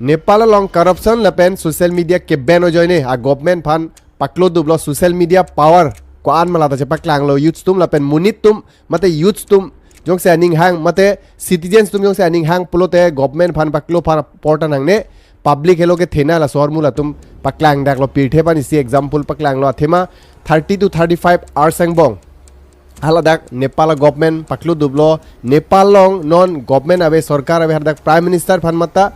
Nepal long corruption lapen social media ke ban ho joine a government phan paklo dublo social media power ko an malata che paklang lo youth tum lapen munit tum mate youth tum jong se aning hang mate citizens tum jong se aning hang pulote government phan paklo phan porta nang ne public hello ke thena la sor mula tum paklang dak lo pirthe pan isi example paklang lo thema 30 to 35 hours sang bong haladak Nepal government paklo dublo Nepal long non government abe sarkar abe hardak prime minister phan mata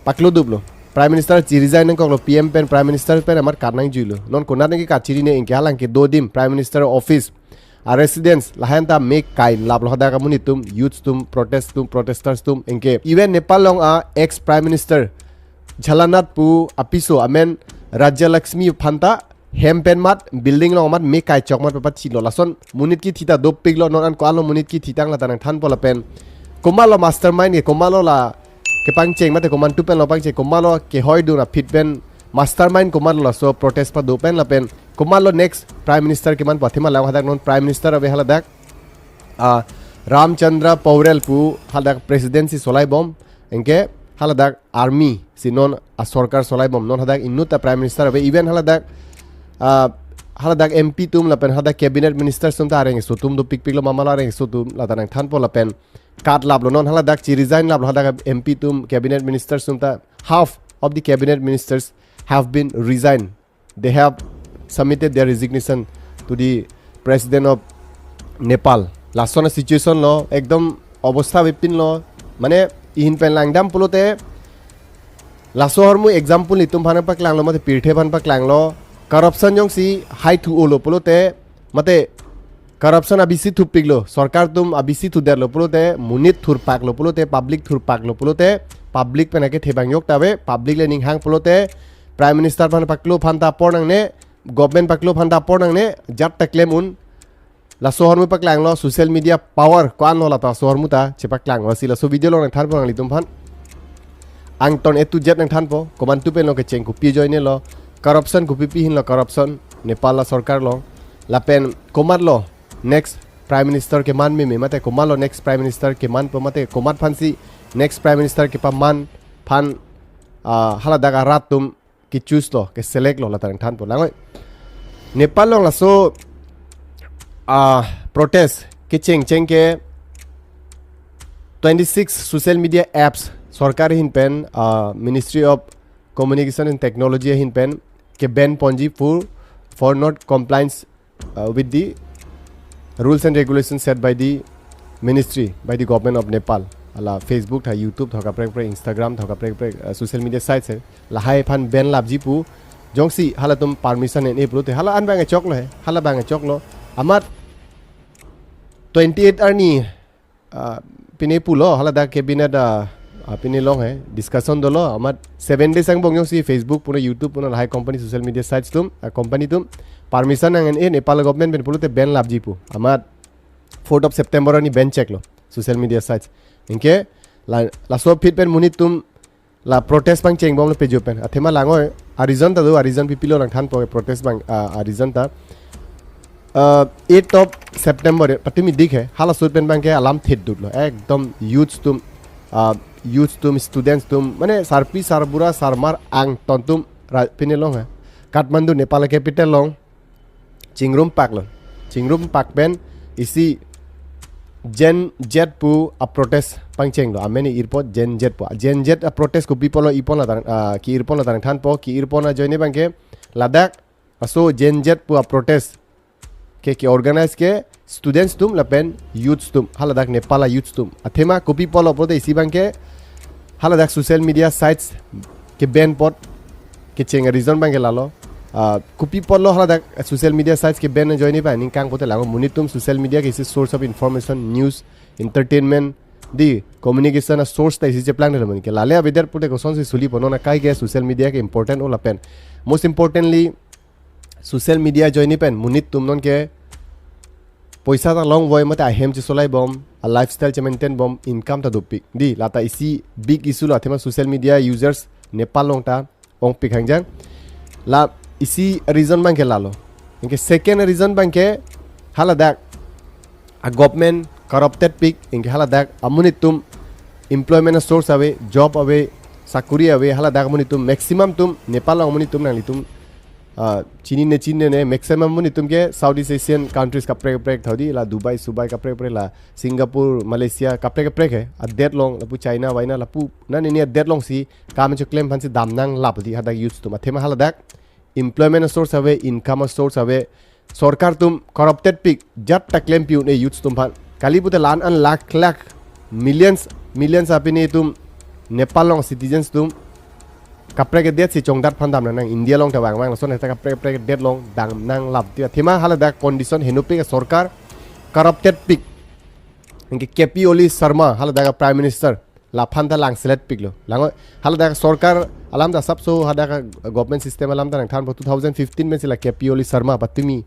paklo dublo prime minister resign ko lo pm pen prime minister pen amar karnang juilo non kona ne ki kachiri ne inke halang ke do dim prime minister office a residence lahanta make kai lab lo hada ka muni tum youth tum protest tum protesters tum inke even Nepal long a ex prime minister Jhalanat pu apiso amen Rajya Lakshmi phanta hempen mat building lo mat me kai chok mat pa chilo lason munit ki thita dop piglo non an ko alo munit ki thitang la tanang than pola pen komalo mastermind ke komalo la ke pangcheng mate koman tu pen lo pangche komalo ke hoy du na fit pen mastermind komalo la so protest pa do pen la pen komalo next prime minister ke man pathima la hadak non prime minister abe haladak Ramchandra Paurel pu haladak presidency solai bom enke haladak army sinon a sarkar solai bom non hadak innuta prime minister abe even haladak haladak MP tum lapen hadak cabinet minister sum ta areng so tum do pik lo mamala areng so tum la tanang than po lapen kat lab lo non haladak chi resign lab lo hadak MP tum cabinet minister sum ta half of the cabinet ministers have been resigned. They have submitted their resignation to the president of Nepal. Lasona situation lo ekdom obostha bipin lo mane ihin pen langdam pulote lasohor mu example ni tum phana pak lang lo mate pirthe phan pak lang lo corruption jong si high to olo pulote mate corruption abisi thu piglo sarkar tum abisi thu derlo pulote munit thur pak lo pulote public thur pak lo pulote public penake thebang yok tabe public le ning hang pulote prime minister phan paklo phanta pornang ne government paklo phanta pornang ne jat taklem un la sohor mu paklang lo social media power kwan lo la ta sohor mu ta che paklang lo si la so video lo nang than porang li tum phan ang ton etu jet nang than po koman tu pen lo ke cheng ku pi join ne lo corruption ku pi hin lo corruption Nepal la sarkar lo lapen komat lo next prime minister ke man me mate komat lo next prime minister ke man po mate komat phan si next prime minister ke pa man phan hala daga rat tum ki choose lo ke select lo la tang than po langoi Nepal lo la so protest ke cheng ke 26 social media apps sarkar hin pen ministry of communication and technology hin pen ke ban ponji for not compliance with the rules and regulations set by the ministry by the government of Nepal ala Facebook tha YouTube tha prek Instagram tha prek social media sites hai la hai phan ban labji pu jongsi hala tum permission en epro te hala an bang chok lo hai hala bang chok lo amat 28 arni pine pulo hala da cabinet pine long hai discussion dolo amat 7 days ang bong jongsi Facebook puna YouTube puna hai company social media sites tum company tum permission ang en Nepal government ben pulo te ban labji pu amat 4th of September ni ban check lo social media sites inke la so fit pen munit tum la protest bang cheng bom lo pejo pen athema langoi arizon ta do arizon pipilo lang than po protest bang arizon ta 8th of September patimi dik hai hala so pen bang ke alam thet dut lo ekdom youth tum students tum mane sarpi sarbura sarmar ang ton tum pinelong hai Kathmandu Nepal capital long chingrum pak ben isi Gen jet pu a protest pangcheng lo ameni airport Gen jet a protest ko people lo ipon la ki irpon la than po ki irpon na joine bangke Ladakh aso Gen jet pu a protest ke organize ke students tum lapen youths tum haladak Nepal youths tum athema ko people lo prote isi bangke haladak social media sites ke ban pot ke cheng reason bangke lalo kupi polo haladak social media sites ke ban join pa ning kang pote lago munitum social media ke source of information news entertainment di communication a source ta isi plan le ke lale abider pote ko son se suli pono na kai ke social media ke important ola pen most importantly social media join pen munit tum non ke poisa ta long boy mate ahem che solai bom a lifestyle che maintain bom income ta dopik di lata isi big issue la thema social media users Nepal long ta ong pik hangjang la isi reason bang ke lalo inke second reason bang ke haladak a government corrupted pig inke haladak amunitum employment source ave job ave sakuri awe hala dak muni tum maximum tum Nepal long muni tum nang litum chini ne maximum muni tum ke Southeast Asian countries kapre thodi la Dubai kapre la Singapore Malaysia kapre ke adet long la pu China waina la pu na ni adet long si kam cho claim phan si dam nang lap di hada use tum athema hala dak employment source awe income source awe सरकार तुम corrupted pick जब तक claim पियो ने youth तुम भान काली पुते लान अन lakh millions आपी ने तुम नेपाल लोग citizens तुम कपड़े के डेट से चोंगदार फंदाम ना इंडिया लोग तबांग वांग सोने तक कपड़े के डेट लोग दांग नांग लाभ दिया थीमा हाल दा condition हेनुपे के सरकार corrupted पिक इनके केपी ओली शर्मा हाल दा प्राइम मिनिस्टर लाफांता लांग select पिक लो लांगो हाल दा सरकार alam da sabso hada ka government system alam da nang than 2015 में से ला केपी ओली शर्मा पत्मी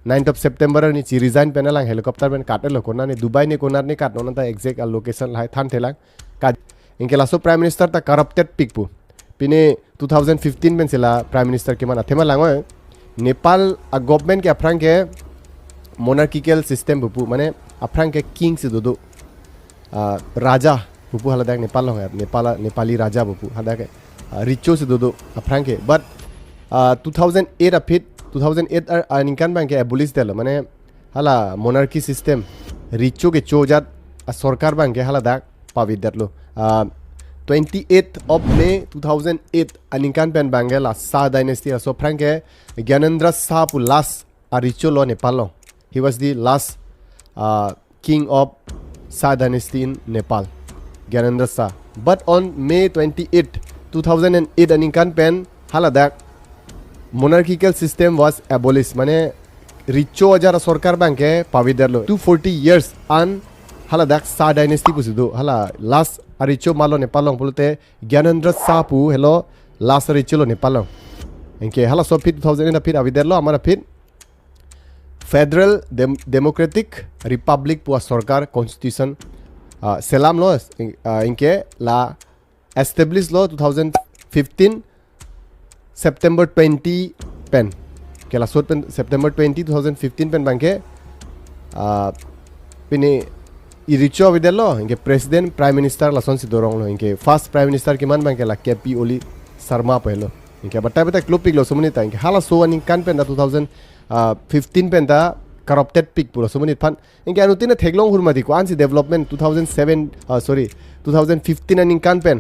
9th of September ni chi resign penalang helicopter ben kat lo kona ne Dubai ne konar ne kat nona ta exact location lai than thelang ka inke laso prime minister ta corrupted pick pu pine 2015 men se la prime minister Keman athema lango Nepal a government ke aprang ke monarchical system pu mane aprang ke king se dodo raja pu hala dak Nepal lo Nepali raja pu hada ke richo se dodo aprang ke but 2008 apit 2008 aninkan bang ke abolish delo mane hala monarchy system richo ke chojat sarkar bang ke hala dak pavid datlo 28th of May 2008 aninkan pen bangela Shah dynasty so frank ke Gyanendra Shah pu last richo lo Nepal lo he was the last king of Shah dynasty in Nepal Gyanendra Shah but on May 28 2008 aninkan pen hala dak monarchical system was abolished mane richo ajara sarkar bang ke pavidarlo 240 years an hala dak Shah dynasty pusido hala last richo malo Nepal long pulte Gyanendra Shah pu hello last richo lo Nepal long enke hala so pit 2008 pit avidarlo amara pit federal democratic republic pu sarkar constitution selam lo enke la established lo 2015 September 20 pen kela sot pen September 20 2015 pen bangke pini iricho videlo inge president prime minister la son si dorong lo inge first prime minister Keman bangke la KP Oli Sharma pelo inge bata klopik lo sumuni ta inge hala so ani kan pen da 2015 pen da corrupted pick puro sumuni phan inge anutina theglong hurma di ko ansi development 2015 ani kan pen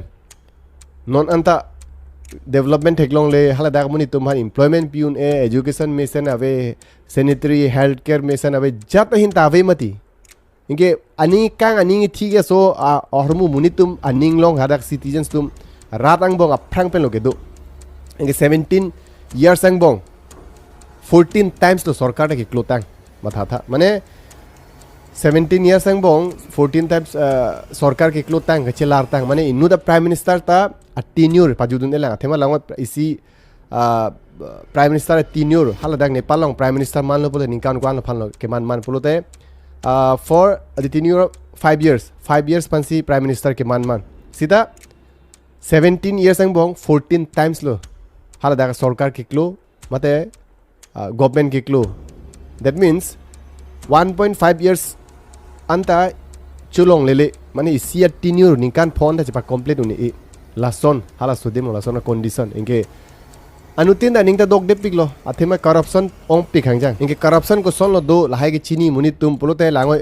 non anta development theglong le hala dak muni tumhan employment piun education mission ave sanitary healthcare mission ave jata hin ta ave mati inge ani kang ani thige so ormu muni tum aning long hadak citizens tum ratang bong aprang pen loge do inge 17 years ang bong 14 times to sarkar ke klotang matha tha mane 17 years ang bong 14 times sarkar ke klotang ke chelar tang mane inu da prime minister ta a tenure pajudun elang thema lango isi prime minister a tenure hala dak Nepal long prime minister man lo pole ninkan kwan phan lo Keman man polote for the tenure 5 years pansi prime minister Keman man sida 17 years ang bong 14 times lo hala dak sarkar ke klo mate government ke klo that means 1.5 years anta chulong lele mane isi a tenure ninkan phone da pa complete uni lason hala sudem lason condition inge anutin da ningta dog de piklo athema corruption ong pikhang inge corruption ko son lo do lahai ke chini muni tum polote lango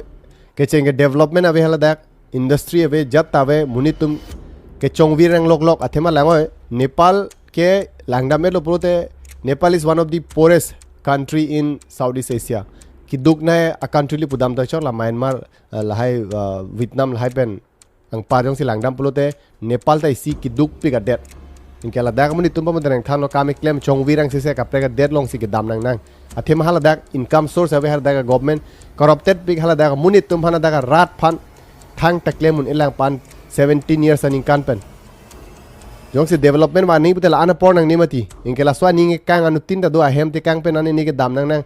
ke chenge development ave hala dak industry ave jat ave muni tum ke chongwirang lok athema lango Nepal ke langdam lo polote Nepal is one of the poorest country in Southeast Asia ki dukna a country li pudam ta chor la Myanmar lahai Vietnam lahai pen ang parjong si langdam polote Nepal ta isi ki duk pi ga det inke la dak muni tumpa madan thano kame claim chongwirang se ka prega det long si ke dam nang athema hala dak income source ave hala dak government corrupted pi hala dak muni tum hana dak rat phan thang ta claim mun elang pan 17 years an inkan pen jong se development wa ni putela ana por nang ni mati inke la swa ni kang anutin da do ahem te kang pen ani ni ke dam nang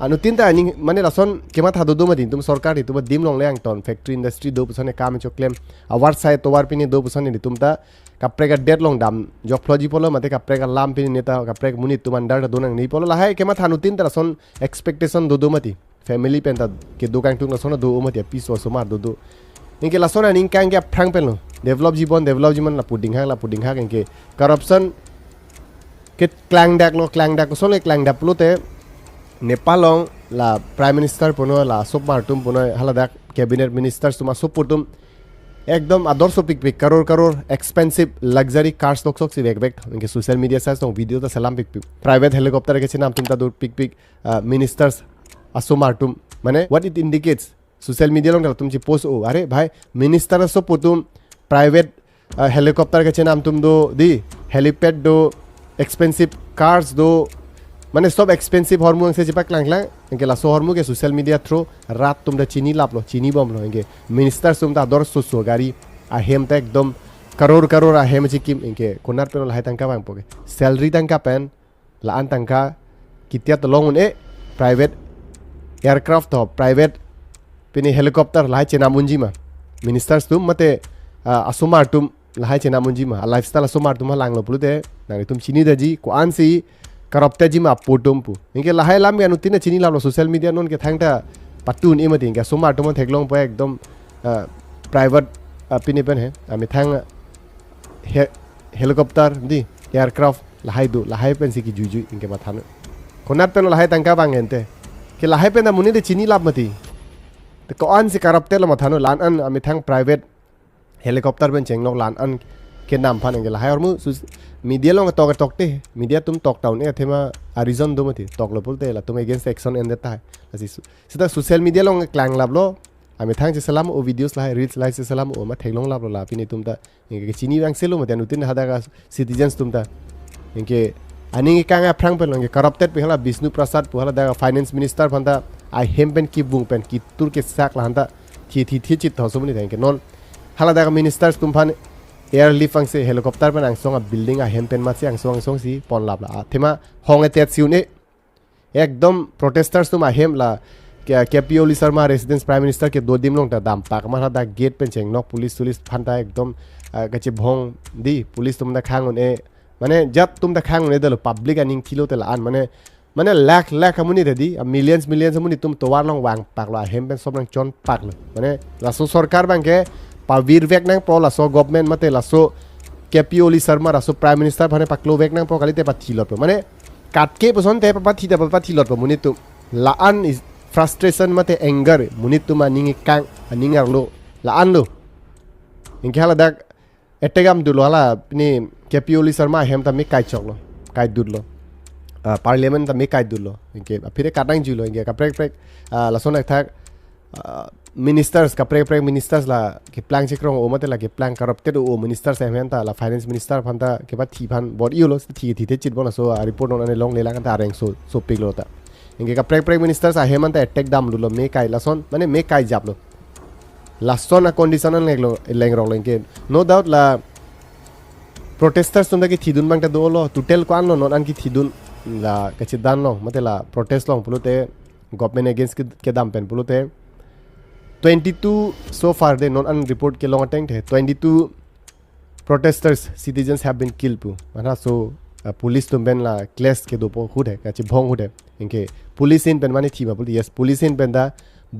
anutin ta ani mane rason kema tha do mati tum sarkar tu dim long le ang ton factory industry do pusane kam cho claim awar sai to war pini do pusane ni tum ta kaprega dead long dam jok floji polo mate kaprega lam pini neta kaprega muni tum andar da donang ni polo la hai kema tha anutin ta rason expectation do mati family pen ta ke do kang tum rason do mati piece so mar do inke la sona ning kang ya prang pen lo develop jiman la puding hak engke corruption ke klang dak ko sole klang dak plute Nepalong la prime minister puno la submartum puno haladak cabinet minister suma suputum ekdom adorso pik karor expensive luxury cars sok si bek engke social media sa tong video ta salam pik private helicopter ke chinam tum ta dur pik ministers asumartum mane what it indicates social media long tum chi post o are bhai minister suputum private helicopter ke chinam tum do di helipad do expensive cars do মানে সব expensive হরমু আছে যেপা ক্লাংলা NK লা so হরমু কে social media through রাত তোমরা চিনি লাভলো চিনি বমলো NK minister তোমরা আদর সোসো গাড়ি আ হেমটা একদম কারোর আ হেম চিকিম এনকে কোনার পেন লাই তাঙ্কা বাং পকে স্যালারি তাঙ্কা পেন লা আন তাঙ্কা কিতিয়া তো লং এ প্রাইভেট এয়ারক্রাফট তো প্রাইভেট পেনি হেলিকপ্টার লাই চেনা মুঞ্জিমা মিনিস্টার তুম মতে আসুমার তুম লাই চেনা মুঞ্জিমা লাইফস্টাইল আসুমার তুম লাংলো পুলুতে নারে তুম চিনি দাজি কো Anshi corrupted jima potom pu inge lahai lam ya nutina chini lam social media non ke thangta patun imati inge soma tomon theklong pa ekdom private pini pen hai ami thang helicopter di aircraft lahai pen si ki juju inge ma thanu konat pen lahai tangka bangente ke lahai pen muni de chini lam mati te ko an si corrupted la ma thanu lan an ami thang private helicopter pen chenglong lan an ke nam phan inge lahai ormu media long tok te media tum tok down e thema reason do mati tok lo pulte la tum against action and that hai asi sida social media long klang lablo ami thang che salam o videos la reels la che salam o ma thailong lablo la pini tum ta inge chini bang selo mati anutin hada ga citizens tum ta inge ani kanga phrang pen long corrupted pe hala Vishnu Prasad pu hala da finance minister phanda I hempen ki bung pen ki tur ke sak la handa thi chit thoso mani thank non hala da ministers tum phan airlift ang se helicopter pan ang song a building a hempen ma se ang song si pon lab la thema hong e tet siune ekdom protesters tum a hem la KP Oli Sharma residence prime minister ke do dim long ta dam pak ma da gate pen cheng nok police phanta ekdom kache bhong di police tum da khang on e mane jat tum da khang ne dalo public aning thilo te la an mane lakh amuni di millions amuni tum towar long wang pak la hempen sob lang chon pak la mane la so sarkar bang ke pavir vek nang pro la so government mate la so KP Oli Sharma la so prime minister phane paklo vek nang pro kalite pathilot mane katke poson te pathilot munit tu la an is frustration mate anger munit tu maning kang aningar lo la an lo inke hala dak etegam dulo hala ni KP Oli Sharma hem ta me kai choklo kai dudlo parliament ta me kai dudlo inke phire katang julo inke ka prek la son ek thak ministers ka prek ministers la ke plan chikrong o mate la ke plan corrupted o ministers ementa la finance minister phanta ke ba thi phan bot yulo thi the chit bona so report on long lela kan ta reng so piglo ta inge ka prek ministers a hemanta attack dam lulo me kai la son mane me kai japlo la son a conditional lengro lengke no doubt la protesters tunda ke thidun bangta dolo tutel ko anlo non an ki thidun la ka chidan lo mate la protest long pulute government against ke dam pen pulute 22 so far they non un report ke long tank the 22 protesters citizens have been killed pu mana so police tum ben la class ke do po hud hai ka chi bhong hud hai inke police in ben mani thi ba pul yes police in ben da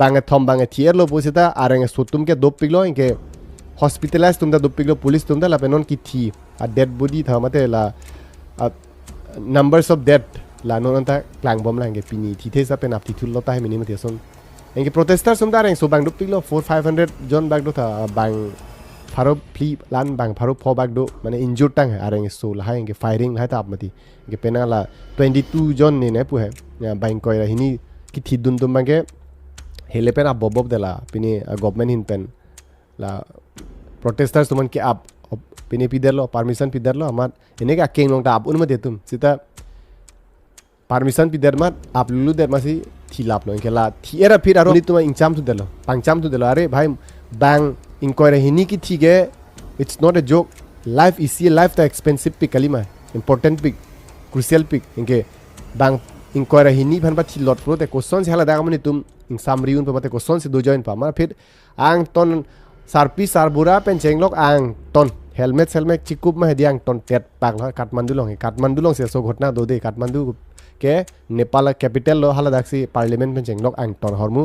bang thom bang thier lo posita areng sotum ke do piglo inke hospitalized tum da do piglo police tum da la penon ki thi a dead body tha mate la numbers of death la non ta klang bom la inke pini thi the sa pen ap thi thul lo ta hai mini mate son inge protesters sum dareng so bang do piglo 400-500 jon bag do tha bang pharo pli lan bang pharo pho bag do mane injured tang hai areng so la hai inge firing la ta apmati inge pena la 22 jon ni ne pu hai bang koi ra hini ki thi dun tum bange hele pen ab bob de la pini government hin pen la protesters tuman ke ab pini piderlo permission piderlo amat ene ka keng long ta ab un ma de tum sita permission pider mat ab lulu der masi thilap lo inkela thiera phir aro ni tuma ingcham tu delo pangcham tu delo are bhai bang inquiry hini ki thige it's not a joke life is a life the expensive pick kalima important pick crucial pick inke bang inquiry hini phan ba thilot pro te question se hala da mani tum ing samri un pa te question se do join pa ma phir ang ton sarpi sarbura pen chenglok ang ton helmet chikup ma hediang ton tet pak la Kathmandu long se so ghotna do de Kathmandu ke Nepal capital lo hala daksi parliament pen chenglok ang ton hormu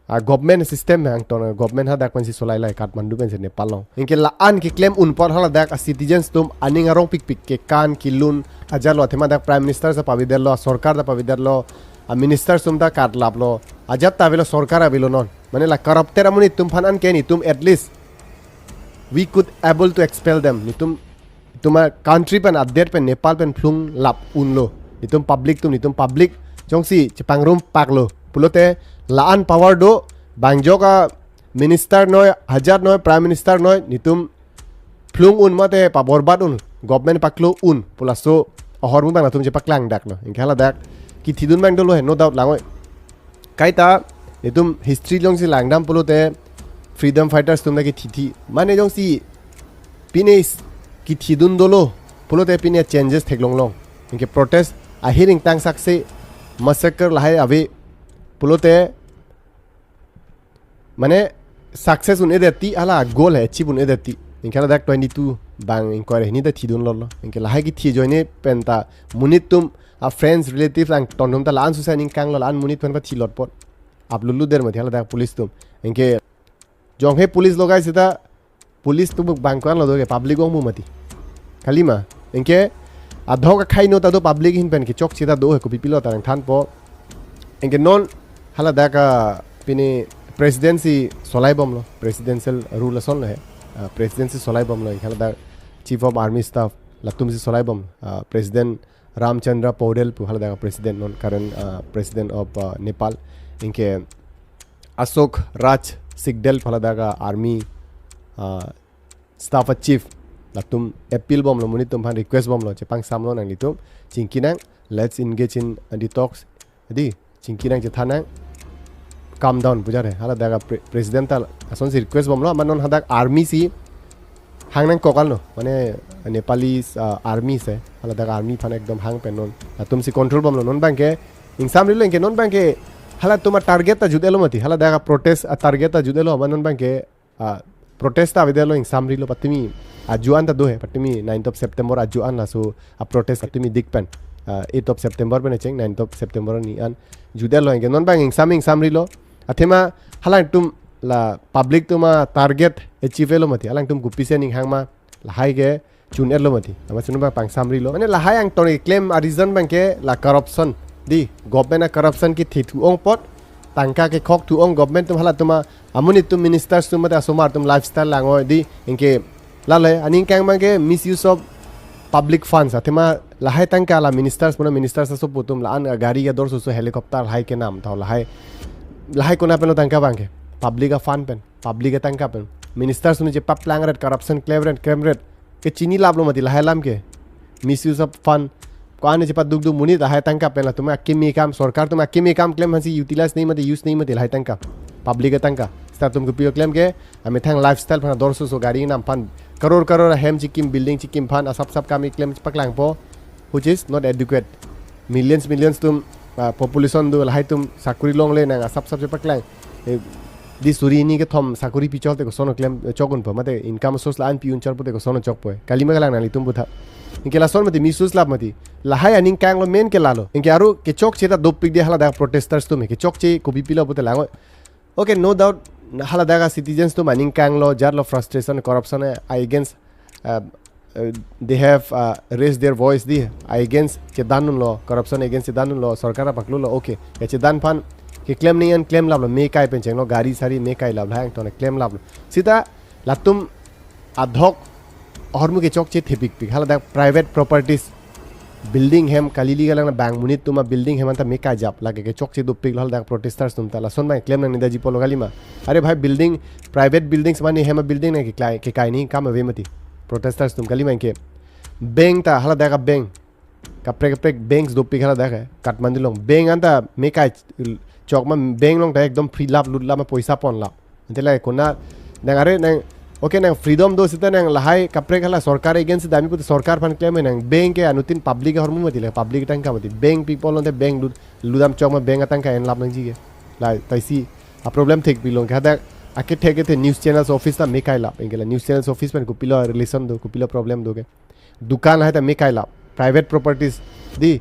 government system hang ton government ha dak pan si solai lai Kathmandu pen se Nepal long inke la an ki claim un por hala dak citizens tum aning arong pik pik ke kan kilun ajalo thema dak prime minister sa pavidel lo sarkar da pavidel lo minister sum da kat lap lo ajat ta velo sarkar avilo non mane la corrupter amuni tum phan an ke ni tum at least we could able to expel them ni tum tuma country pen update pen Nepal pen phlung lap un lo ni tum public jongsi chepang room pak lo pulote la an power do bangjo ka minister noy hajar noy prime minister noy ni tum phlung un mate pa borbad un government paklo un pulaso ahor mu bang tum je paklang dak no ingkhala dak ki thidun bang do lo he no doubt langoi kaita ni tum history jongsi langdam pulote freedom fighters tum ki thithi mane jongsi pinis ki thidun dolo pulote pinia changes theklong long inke protest a hearing tang sakse massacre lahai ave pulote mane success un edeti ala goal hai achieve un edeti inkala dak 22 bang inquire ni da thidun lolo inke lahai ki thi joine penta munitum a friends relatives ang tonum ta lan susan in kang lo lan munit pen pa thilot pot aplulu der ma thala dak police tum inke jong he police logai sita police tu bang kwan lo do ke public ong mu mati kalima inke adho ka khaino ta do public hin pen ki chok chida do he ko pipilo tarang than po inke non hala dak pini presidency solai bom lo presidential rule son lo hai presidency solai bom lo ikhala da chief of army staff latum si solai bom president Ramchandra Paudel pu hala da president non current president of Nepal inke Ashok Raj Sigdel hala da army staff chief latum appeal bom lo munitum han request bom lo chepang samlo nang litum chingkinang let's engage in the talks di chingkinang je thanang calm down bujare hala daga president tal ason si request bomlo manon hadak army si hangnang kokal no mane Nepali army se hala daga army phan ekdom hang penon tum si control bomlo non banke insam rilo enke non banke hala tuma target ta judelo mati hala daga protest a target ta judelo manon banke protest ta videlo insam rilo patimi ajuan ta do he patimi 9th of September ajuan la so a protest patimi dikpan 8th of September bene cheng 9th of September ni an judelo enke non bang insam rilo athema halang tum la public tuma target achieve lo mati halang tum gupise ning hangma la hai ge chun lo mati ama chun ba pang samri lo mane la hai ang toni claim a reason bang ke la corruption di government a corruption ki thi thu ong pot tangka ke khok thu ong government tum hala tuma amuni tum ministers tum mata somar tum lifestyle langoi di inke la le aning kang bang ke misuse of public funds athema la hai tangka la ministers so putum la an gari ya dor so helicopter hai ke nam thaw la hai kona peno tangka bangke public a fund pen public a tangka pen ministers sunu je pap lang red corruption claim rate ke chini lablo mati la hai lam ke misuse of fund kwane je pat dug muni la hai tangka pen la tuma kimi kam sarkar tuma kimi kam claim hansi utilize nahi mati use nahi mati la hai tangka public a tangka sta tum ko pio claim ke ame thang lifestyle phana dorso so gari nam fund karor hem chikim building chikim fund asap kam claim paklang po which is not adequate millions tum population do lahai tum sakuri long le nang asap je paklang di suri ni ke thom sakuri pichol te ko sono claim chogun pa mate income source la an piun char pote ko sono chok poe kalima galang nali tum butha inke la son mate misus lab mati lahai aning kang lo men ke lalo inke aru ke chok cheta dopik de hala da protesters tum ke chok che ko bipila pote lango okay no doubt hala da citizens tum aning kang lo jar lo frustration corruption against they have raised their voice di against chedanun lo corruption against chedanun lo sarkara paklu lo okay ke chedan phan ke claim nahi an claim lablo me kai pen chenglo gari sari me kai lab hang tone claim lablo sita latum adhok hormu ke chok che thepik pik hala da private properties building hem kalili galang bang munit tuma building hem anta me kai jap lage ke chok che dupik hala da protesters tum tala son mai claim nang nidaji polo galima are bhai building private buildings mani hem building na ke kai ni kam ave mati protesters tum kalima ke bank ta hala da bank kaprek banks dopik hala da Kathmandu long bank anta me kai chok ma bank long ta ekdom free lab lut la ma poisa pon la antela kona nang are nang okay nang freedom do sita nang lahai kaprek hala sarkar against dami put sarkar fan claim nang bank ke anutin public hormu mati la public tang ka mati bank people on the bank ludam chok ma bank atang ka en lab nang ji ke la taisi a problem thek bilong ka da ake theke the news channels office ta me kai la engela news channels office pen kupilo relation do kupilo problem do ke dukan hai ta me kai la private properties di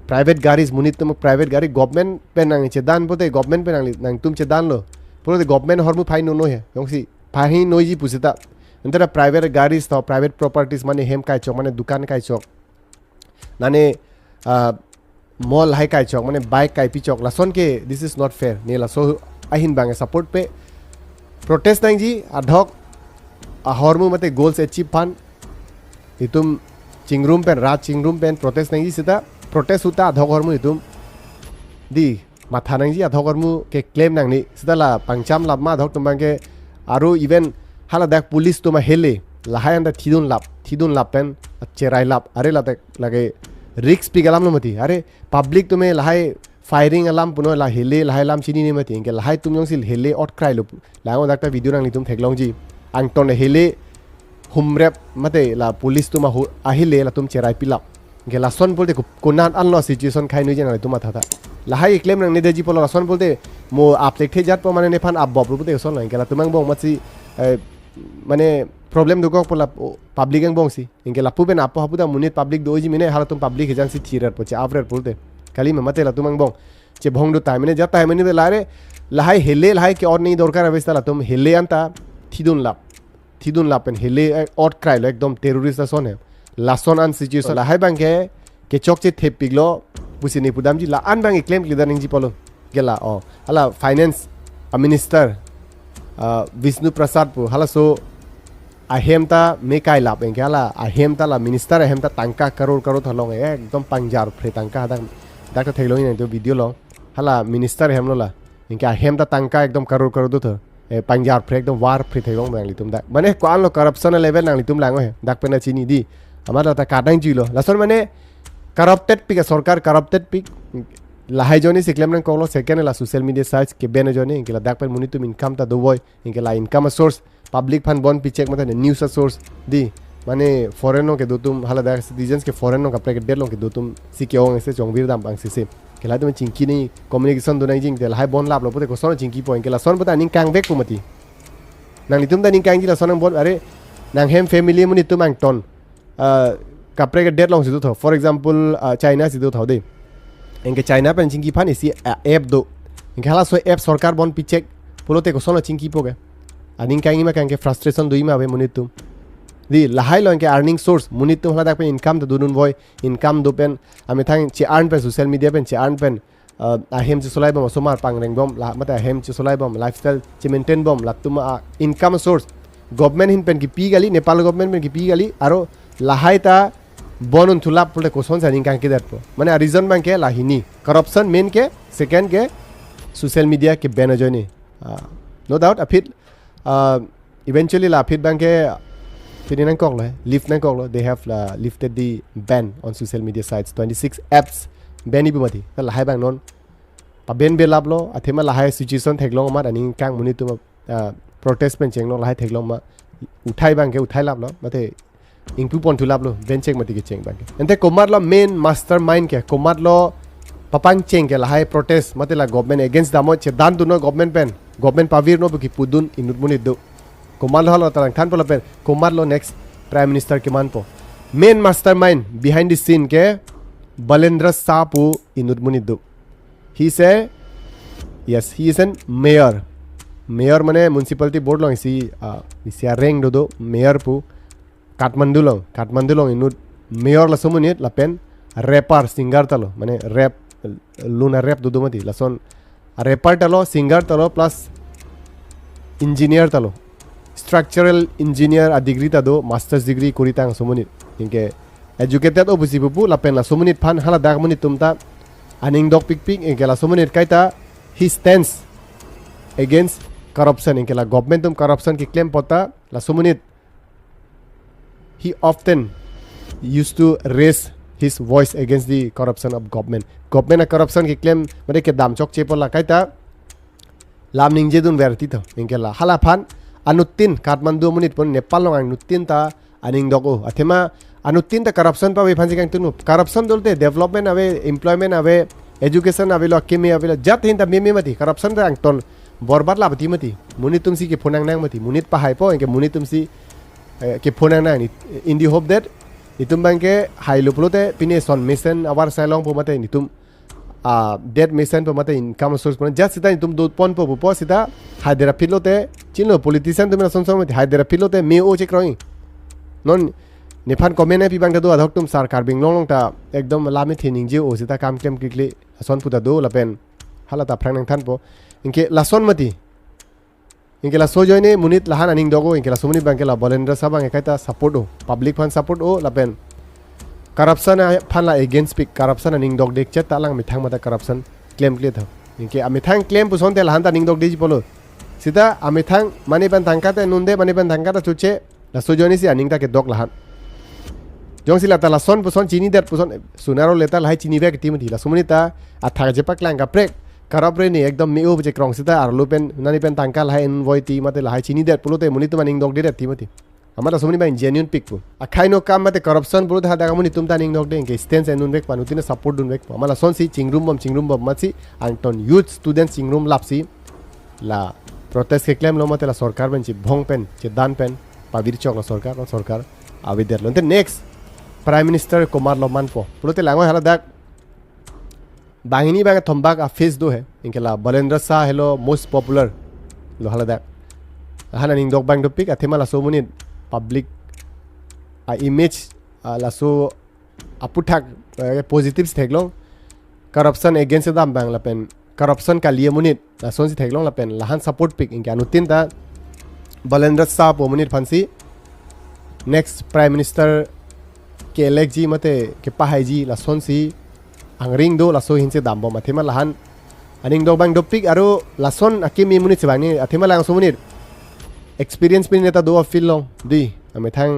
private garis munit tum private gari government pen nang che dan pote government pen nang tum che dan lo pulo the government hormu phai no he yong si phai noi ji pusita entera private garis to private properties mane hem kai chok mane dukan kai chok nane mall hai kai chok mane bike kai pi chok lason ke this is not fair ne la so ahin bang support pe protest nang ji adhok hormu mate goals achieve pan itum chingrum pen rat chingrum pen protest nang ji sita protest uta adhok hormu itum di matha nang ji adhok hormu ke claim nang ni sita la pangcham lab ma adhok tumbang ke aru even hala dak police tuma hele lahai anda thidun lap pen cherai lap are la tak lage risk pigalam no mati are public tume lahai firing alarm puno la hele lahai lam chini ni mati ke lahai tum yong sil hele ot cry lo la ngo dakta video nang ni tum theklong ji angton hele humrep mate la police tuma ahile la tum cherai pilap ke la son bolte konan anlo situation khai noi jena tuma thata lahai claim nang ne deji polo la son bolte mo aptek the jat po mane ne phan abbob ru bote son la ke la tumang bong mati mane problem do ko pola public ang bong si inke la puben apo hapuda munit public do ji mine hala tum public hejang si thirar poche avrer polte kali me mate la tumang bong che bhong do time ne jata hai mane lare lahai hele lahai ke or nahi dorkar avesta la tum hele anta thidun lap pen hele or cry lo ekdom terrorist la son hai la son an situation lahai bang ke chok che thepiglo pusini pudam ji la an bang claim leader ning ji polo gela o hala finance minister Vishnu Prasad pu hala so ahemta me kai lap engke hala ahemta la minister ahemta tangka karor thalong ekdom pangjar phre tangka dak thailong ni to video lo hala minister hemlo la engke ahemta tangka ekdom karor do tho pangjar phre ekdom war phre thailong bang litum dak mane kwan lo corruption level nang litum lango he dak pena chini di amar ta kadang ji lo lason mane corrupted pik sarkar corrupted pik lahai joni siklem nang kolo second la social media sites ke bene joni ingela dak per munitum income ta do boy ingela income source public fund bon pichek mata news source di mane foreign no ke dotum hala dak citizens ke foreign no ka prek del lo ke dotum sikyo ong se chongvir dam bang se ke la tum chingki ni communication do nang jing del hai bon lab lo pote ko son chingki po ingela son pata ning kang bek kumati nang litum da ning kang ji la son bon are nang hem family munitum ang ton ka prek del long sidu tho for example China sidu tho de engke China pen chingki phan isi app do engke hala so app sarkar bon pichek polote ko sono chingki poge aning kangi ma kange frustration dui ma be munitum di lahai lo engke earning source munitum hala dak pen income to dunun boy income do pen ame thang chi earn pen social media pen chi earn pen ahem chi solai bom somar pangreng bom la mata ahem chi solai bom lifestyle chi maintain bom latuma income source government hin pen ki pi gali Nepal government pen ki pi gali aro lahai ta bonun thulap pole ko son saning kan ke datpo mane reason bang ke lahini corruption main ke second ke social media ke ban joni no doubt apit eventually la apit bang ke pininan kok la lift nan kok la they have lifted the ban on social media sites 26 apps ban ibu mati la hai bang non pa ben be lab lo athema la hai situation theklong ma aning kang muni tu protest pen cheng no la hai theklong ma uthai bang ke uthai lab lo mate ingpu pon thulap lo ben chek mati ke cheng bang ente komat lo main mastermind ke komat lo papang cheng ke la hai protest mate la government against damo che dan du no government pavir no ki pudun inut munit do komat lo halo tarang than polo pen komat lo next prime minister Keman po main mastermind behind the scene ke Balendra Sapu inut munit do he say yes he is an mayor mane municipality board lo isi reng do mayor pu Kathmandu long inut mayor la somunit la pen rapper singer talo mane rap luna rap do mati la son rapper talo singer talo plus engineer talo structural engineer a degree ta do master's degree kuritang somunit inke educated obusi pupu la pen la somunit phan hala dak munit tumta aning dok pik inke la somunit kaita he stands against corruption inke la government tum corruption ki claim pota la somunit he often used to raise his voice against the corruption of government a corruption ki claim mane ke dam chok chepo la kaita lam ningje dun verti tho ingela hala phan anutin Kathmandu munit pon Nepal long anutin ta aning dogo athema anutin ta corruption pa we phanji kang tunu corruption dolte development ave employment ave education ave lo kemi ave lo jat hin ta meme mati corruption ta ang ton borbat la bati mati munitum si ke phonang nang mati munit pa hai po engke munitum si ke phonang nang ni in the hope that itum bang ke hai lo plote pine son mission awar sailong po mate nitum dead mission po mate income source po just sita tum do pon po po sita haidera pilote chino politician tum son son haidera pilote me o che kroi non Nepal Komat pi bang ta do adhok tum sar Karbi Anglong ta ekdom lami thining je o sita kam kem kikli son puta do lapen halata phrang nang than po inke lason mati inke la so joine munit lahan aning dogo inke la sumuni bang ke la bolendra sabang ekaita support o public fan support o lapen corruption fan la against speak corruption aning dog dek chet talang mithang mata corruption claim clear tha inke amithang claim pu son te lahan ta ning dog deji polo sita amithang mani ban thangka te nunde mani ban thangka ta chuche la so joine si aning ta ke dog lahan jong sila ta la son pu son chini dat pu son sunaro leta la hai chini bek tim thi la sumuni ta atha je pak lang ka prek karabre ni ekdom mi u je krong sita ar lupen nani pen tangka la hai envoy ti mate la hai chini dat pulote muni tu maning dog de ti mati amara sumuni ba genuine pick pu akhai no kam mate corruption pulo ha daga muni tum ta ning dog de ke stance enun bek panutina support dun bek amala son si chingrum bom mati anton youth student chingrum lapsi la protest ke claim lo mate la sarkar ben chi bhong pen che dan pen pavir chok la sarkar avider lo next prime minister Kumar Loman po pulote lango hala dak bangini bang thombak a face do hai inkela balendra sa hello most popular lo hala dak hana ning dog bang do pick athema la so muni public image la so aputhak positives theklong corruption against dam bang la pen corruption ka liye munit la son si theklong la pen lahan support pick inka anutin ta balendra sa po munit phansi next prime minister ke elect ji mate ke pahai ji la son si angring do la so hinse dambo mathema lahan aning do bang do pick aro la son akimi munit se bangni athema lang so munit experience pin neta do feel long di ame thang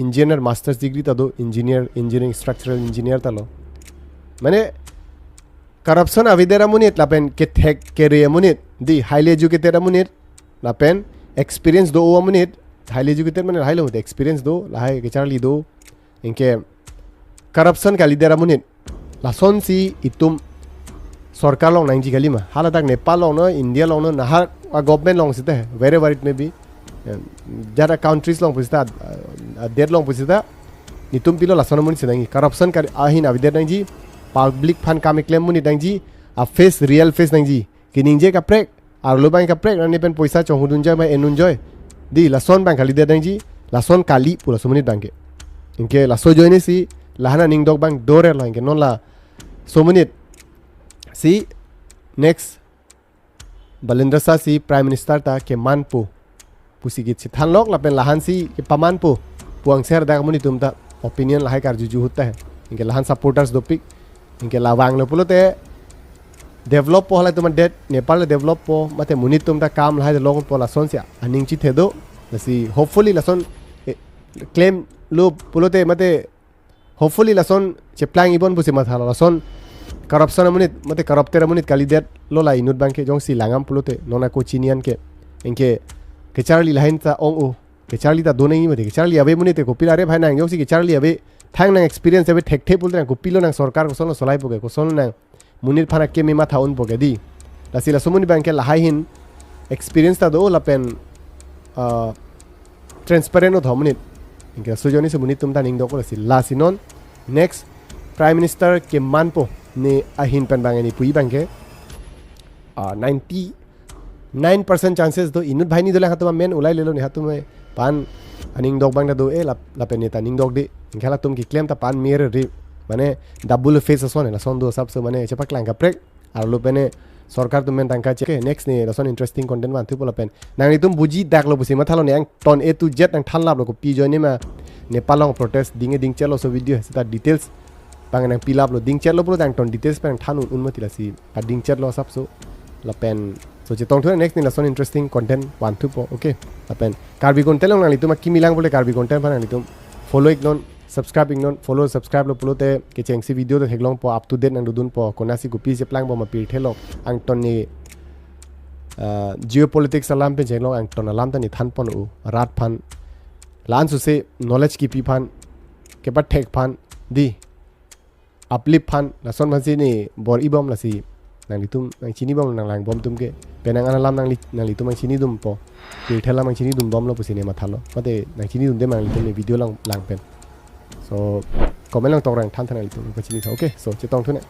engineer masters degree ta do engineering structural engineer ta lo mane corruption avidera munit la pen ke thek ke re munit di highly educated munit la pen experience do o munit highly educated mane highly with experience do la hai ke charli do inke corruption ka lidera munit la son si itum sarkar long nang ji galima hala dak Nepal long no India long no nahar government long sita wherever it may be jara countries long pusita dead long pusita nitum pilo la son mun sidangi corruption ka ahin avider nang ji public fund ka me claim muni nang ji a face real face nang ji kiningje ka prek ar lo bank ka prek ani pen poisa chongudun ja ma enun joy di la son bank kali der nang ji la son kali pura sumunit bank inke la so joine si lahana ning dog bank dore la inke non la so minute si next balendra sa si prime minister ta Keman po pusigit si than lok la pen lahan si ke paman po puang ser da muni tum ta opinion la hai kar juju hutta hai inke lahan supporters do pick inke la wang lo pulote develop po hala tum det Nepal develop po mate muni tum ta kam la hai long po la son sia aning chi thedo la si hopefully la son claim lo pulote mate hopefully la son che plan ibon busi mathala la son corruption munit mate corrupter munit kalidet lo la inut bank ke jong si langam pulote nona ko chinian ke enke ke charli lahin ta ong o ke charli ta do nei mate ke charli abe munit ko pilare bhai nang jong si ke charli abe thang nang experience abe thek thek pulte ko pilo nang sarkar ko son solai poge ko son nang munit phana ke mi matha un poge di la sila sumuni bank ke la hin experience ta do la pen transparent o thomunit inke sujoni se munit tum ta ning do ko si la sinon next prime minister Keman po ni ahin pen bangani pui bangke 99% chances do inut bhai ni dole hatuma men ulai lelo ni hatume pan aning dog bang da do e la pen neta ning dog di ingkhala tum ki claim ta pan mere ri mane double face son la son do sab se mane chepak lang ka prek ar lo pene sarkar tum men tangka che next ni la son interesting content wan thu pola pen nang ni tum buji dak lo busi mathalo ni ang ton a to z nang than lab lo ko pi join ni ma Nepal protest ding chelo so video sita details bang nang pilap lo ding chat lo pro dang ton details pang thanun unmati la si a ding chat lo sap so la pen so che tong thu next ni la son interesting content wan thu po okay la pen Karbi content long nang li tum kimi lang bole Karbi content phan nang li tum follow ignon subscribe ignon follow subscribe lo pulote ke chengsi video to heglong po up to date nang dudun po konasi gupi je plang bo ma pil thelo ang ton ni geopolitics alam pe jenglong ang ton alam ta ni than pon u rat phan lan su se knowledge ki pi phan ke pat thek phan di uplift phan la son ma si ni bor ibom la si nang litum nang chini bom nang lang bom tum ke penang analam nang litum ang chini dum po pil thela mang chini dum bom lo pusine ma thalo mate nang chini dum de mang litum ni video lang pen so comment lang tong rang than than litum pa chini tha okay so che tong thu ne